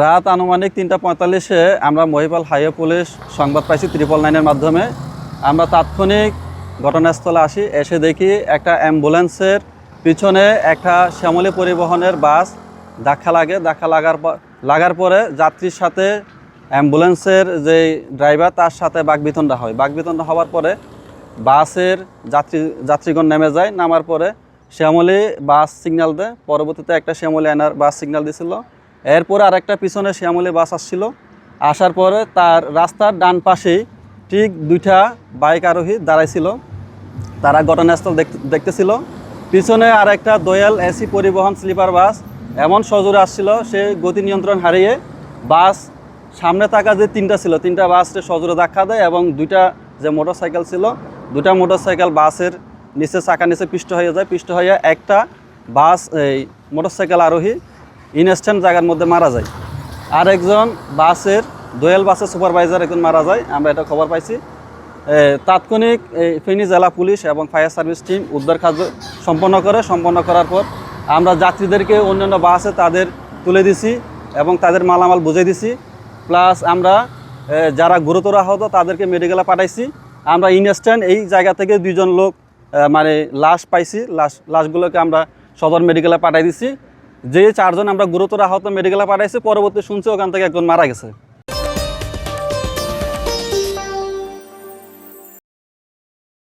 রাত আনুমানিক 3:45-এ আমরা মহিপাল হাইওয়ে পুলিশ সংবাদ পাইছি 999-এর মাধ্যমে। আমরা তাৎক্ষণিক ঘটনাস্থলে আসি, এসে দেখি একটা অ্যাম্বুলেন্সের পিছনে একটা শ্যামলী পরিবহনের বাস ধাক্কা লাগার পরে যাত্রীর সাথে অ্যাম্বুলেন্সের যে ড্রাইভার তার সাথে বাকবিতণ্ডা হয়। বাকবিতণ্ডা হওয়ার পরে বাসের যাত্রীগণ নেমে যায়। নামার পরে শ্যামলী বাস সিগন্যাল দেয়। পরবর্তীতে একটা শ্যামলী আনার বাস সিগন্যাল দিছিল। এরপরে আরেকটা পিছনে শ্যামলী বাস আসছিল। আসার পরে তার রাস্তার ডান পাশেই ঠিক দুইটা বাইক আরোহী দাঁড়াইছিল, তারা ঘটনাস্থল দেখতেছিল। পিছনে আরেকটা দয়াল এসি পরিবহন স্লিপার বাস এমন সজোরে আসছিল, সে গতি নিয়ন্ত্রণ হারিয়ে বাস সামনে থাকা যে তিনটা বাসকে সজোরে ধাক্কা দেয় এবং দুইটা যে মোটরসাইকেল ছিল, দুইটা মোটরসাইকেল বাসের নিচে চাকা নিচে পিষ্ট হয়ে যায়। পিষ্ট হয়ে একটা বাস এই মোটরসাইকেল আরোহী ইনস্ট্যান্ট জায়গার মধ্যে মারা যায়। আর একজন দোয়েল বাসের সুপারভাইজার একজন মারা যায়, আমরা এটা খবর পাইছি। তাৎক্ষণিক ফেনী জেলা পুলিশ এবং ফায়ার সার্ভিস টিম উদ্ধার কাজ সম্পন্ন করার পর আমরা যাত্রীদেরকে অন্যান্য বাসে তাদের তুলে দিছি এবং তাদের মালামাল বুঝিয়ে দিছি। প্লাস আমরা যারা গুরুতর আহত তাদেরকে মেডিকেলে পাঠাইছি। আমরা ইনস্ট্যান্ট এই জায়গা থেকে 2জন লোক মানে লাশ পাইছি, লাশগুলোকে আমরা সদর মেডিকেলে পাঠাই দিছি। যে 4জন আমরা গুরুতর আহত মেডিকেলে পাঠাইছি, পরবর্তী শুনছি ওখান থেকে একজন মারা গেছে।